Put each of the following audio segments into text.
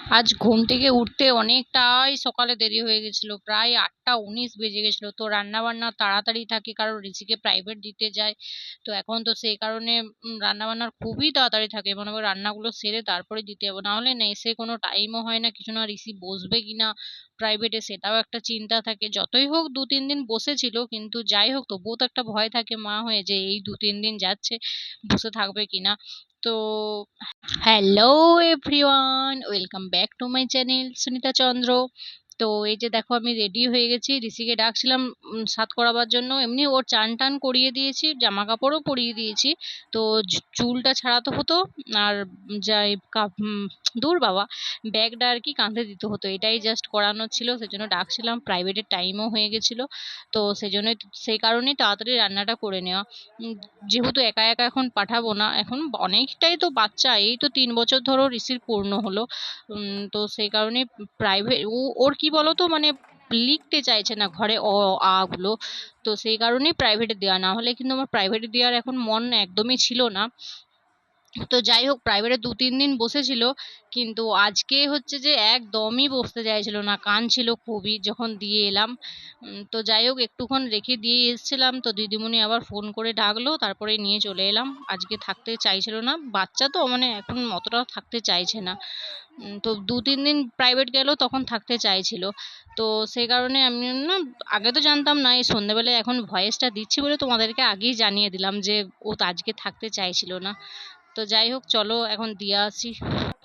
আজ ঘুম থেকে উঠতে অনেকটাই সকালে দেরি হয়ে গেছিল, প্রায় 8টা 19 বেজে গেছিল। তো রান্না বান্না তাড়াতাড়ি থাকে কারণ ঋষিকে প্রাইভেট দিতে যায়। তো এখন তো সেই কারণে রান্না বান্নার খুবই তাড়াতাড়ি থাকে, মনে হয় রান্নাগুলো সেরে তারপরে দিতে যাবো, না হলে না এসে কোনো টাইমও হয় না কিছু না। ঋষি বসবে কিনা প্রাইভেটে সেটাও একটা চিন্তা থাকে। যতই হোক 2-3 দিন বসেছিল, কিন্তু যাই হোক তবুও তো একটা ভয় থাকে মা হয়ে, যে এই 2-3 দিন যাচ্ছে বসে থাকবে কিনা। তো hello everyone, welcome back to my channel Sunita Chandra. তো এই যে দেখো আমি রেডি হয়ে গেছি, ঋষিকে ডাকছিলাম সাত করাবার জন্য। এমনি ওর চান টান করিয়ে দিয়েছি, জামা কাপড়ও পরিয়ে দিয়েছি। তো চুলটা ছাড়াতে হতো, আর যাই দূর বাবা, ব্যাগটা আর কি কাঁধে দিতে হতো, এটাই জাস্ট করানোর ছিল, সেজন্য ডাকছিলাম। প্রাইভেটের টাইমও হয়ে গেছিল, তো সেজন্যই সেই কারণেই তাড়াতাড়ি রান্নাটা করে নেওয়া। যেহেতু একা একা এখন পাঠাবো না, এখন অনেকটাই তো বাচ্চা, এই তো 3 বছর ধরো ঋষির পূর্ণ হলো। তো সেই কারণে প্রাইভেট ওর কি বলতো, মানে লিখতে চাইছে না ঘরে আ গুলো। তো সেই কারণেই প্রাইভেটে দেওয়া, না হলে কিন্তু আমার প্রাইভেটে দেওয়ার এখন মন একদমই ছিল না। তো যাই হোক প্রাইভেটে 2-3 দিন বসেছিল, কিন্তু আজকে হচ্ছে যে একদমই বসতে চাইছিল না, কাঁদছিল খুবই যখন দিয়ে এলাম। তো যাই হোক একটুক্ষণ রেখে দিয়ে এসেছিলাম, তো দিদিমণি আবার ফোন করে ডাকলো, তারপরে নিয়ে চলে এলাম। আজকে থাকতে চাইছিল না, বাচ্চা তো মানে এখন অতটা থাকতে চাইছে না। তো 2-3 দিন প্রাইভেট গেল তখন থাকতে চাইছিল। তো সেই কারণে আমি না, আগে তো জানতাম না, এই সন্ধ্যেবেলায় এখন ভয়েসটা দিচ্ছি বলে তোমাদেরকে আগেই জানিয়ে দিলাম যে ও তো আজকে থাকতে চাইছিল না। তো যাই হোক চলো এখন দিয়ে আসি।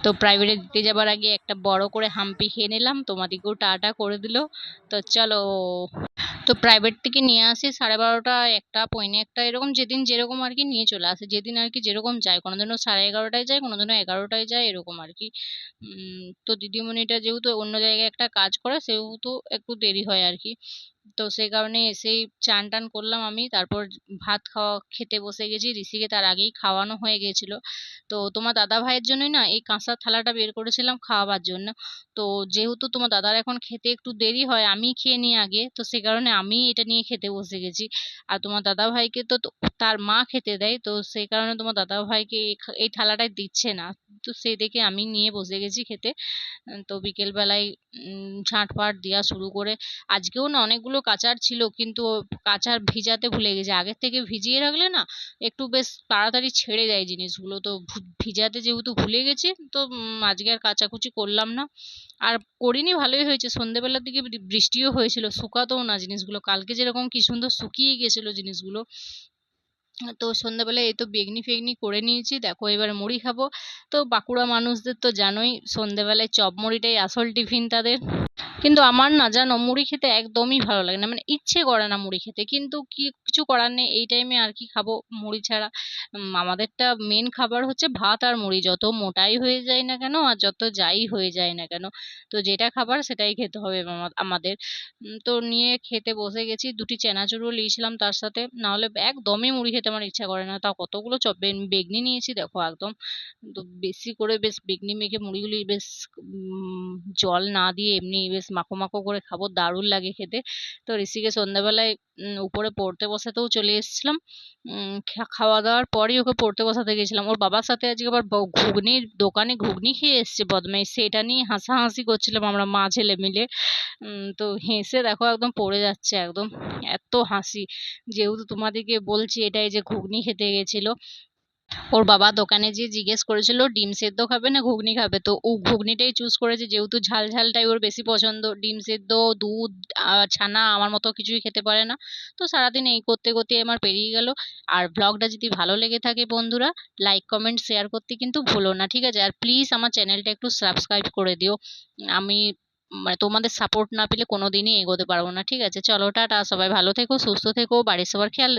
তো প্রাইভেটে দিতে যাবার আগে একটা বড় করে হাম্পি খেয়ে নিলাম, তোমাদিকেও টাটা করে দিল। তো চলো, তো প্রাইভেট থেকে নিয়ে আসি 12:30 1টা পৌনে 1টা এরকম, যেদিন যেরকম আর কি নিয়ে চলে আসে, যেদিন আর কি যেরকম যায়, কোনোদিনও 11:30টায় যায়, কোনোদিনও 11টায় যায়, এরকম আর কি। তো দিদিমণিটা যেহেতু অন্য জায়গায় একটা কাজ করে, সেহেতু একটু দেরি হয় আর কি। তো সেই কারণে এসেই চান টান করলাম আমি, তারপর ভাত খেতে বসে গেছি। ঋষিকে তার আগেই খাওয়ানো হয়ে গেছিল। তো তোমার দাদা ভাইয়ের জন্যই না এই কাঁসার থালাটা বের করেছিলাম খাওয়াবার জন্য। তো যেহেতু তোমার দাদার এখন খেতে একটু দেরি হয়, আমি খেয়ে নিই আগে, তো সে কারণে আমি এটা নিয়ে খেতে বসে গেছি। আর তোমার দাদা ভাইকে তো তার মা খেতে দেয়, তো সেই কারণে তোমার দাদা ভাইকে এই থালাটাই দিচ্ছে না। তো সেই দেখে আমি নিয়ে বসে গেছি খেতে। তো বিকেল বেলায় ঝাঁটফাট দেওয়া শুরু করে, আজকেও না অনেকগুলো কাচার ছিল, কিন্তু কাচার ভিজাতে ভুলে গেছি। আগের থেকে ভিজিয়ে রাখলে না একটু বেশ তাড়াতাড়ি ছেড়ে দেয় জিনিসগুলো, তো ভিজাতে যেহেতু ভুলে গেছি, তো আজকে আর কাচাকুচি করলাম না। আর করিনি, ভালোই হয়েছে, সন্ধ্যেবেলার দিকে বৃষ্টিও হয়েছিল, শুকাতেও না জিনিসগুলো, কালকে যেরকম কি সুন্দর শুকিয়ে গেছিল জিনিসগুলো। তো সন্ধ্যাবেলায় এই তো বেগনি ফেগনি করে নিয়েছি, দেখো এবার মুড়ি খাবো। তো বাঁকুড়া মানুষদের তো জানোই, সন্ধ্যেবেলায় চপ মুড়িটাই আসল টিফিন তাদের। কিন্তু আমার না জানো মুড়ি খেতে একদমই ভালো লাগে না, মানে ইচ্ছে করে না মুড়ি খেতে, কিন্তু কিছু করার নেই, এই টাইমে আর কি খাবো মুড়ি ছাড়া। আমাদেরটা মেন খাবার হচ্ছে ভাত আর মুড়ি, যত মোটাই হয়ে যায় না কেন আর যত যাই হয়ে যায় না কেন, তো যেটা খাবার সেটাই খেতে হবে আমাদের। তো নিয়ে খেতে বসে গেছি, দুটি চানাচুরও নিয়েছিলাম তার সাথে, না হলে একদমই মুড়ি খেতে আমার ইচ্ছা করে না। তাও কতগুলো চপ বেগনি নিয়েছি দেখো একদম, তো বেশি করে বেশ বেগনি মেখে মুড়িগুলি বেশ জল না দিয়ে এমনি বেশ মাখো মাখো করে খাবো, দারুণ লাগে খেতে। তো ঋষিকে সন্ধ্যাবেলায় উপরে পড়তে বসাতেও চলে এসেছিলাম। খাওয়া দাওয়ার পরই ওকে পড়তে বসাতে গেছিলাম, ওর বাবার সাথে আজকে আবার ঘুগনির দোকানে ঘুগনি খেয়ে এসছে বদমাইশ, সেটা নিয়ে হাসাহাসি করছিলাম আমরা মা ছেলে মিলে। তো হেসে দেখো একদম পড়ে যাচ্ছে একদম, এত হাসি। যেহেতু তোমাদেরকে বলছি এটাই যে ঘুগনি খেতে গেছিল, ওর বাবা দোকানে যেয়ে জিজ্ঞেস করেছিল ডিম সেদ্ধ খাবে না ঘুগনি খাবে, তো ও ঘুগনিটাই চুজ করেছে, যেহেতু ঝাল ঝালটাই ওর বেশি পছন্দ। ডিম সেদ্ধ, দুধ, ছানা আমার মতো কিছুই খেতে পারে না। তো সারাদিন এই করতে করতে আমার পেরিয়ে গেল। আর ব্লগটা যদি ভালো লেগে থাকে বন্ধুরা, লাইক কমেন্ট শেয়ার করতে কিন্তু ভুলো না, ঠিক আছে? আর প্লিজ আমার চ্যানেলটা একটু সাবস্ক্রাইব করে দিও। আমি মানে তোমাদের সাপোর্ট না পেলে কোনোদিনই এগোতে পারবো না, ঠিক আছে? চলো টাটা, সবাই ভালো থেকো, সুস্থ থেকো, বাড়ির সবার খেয়াল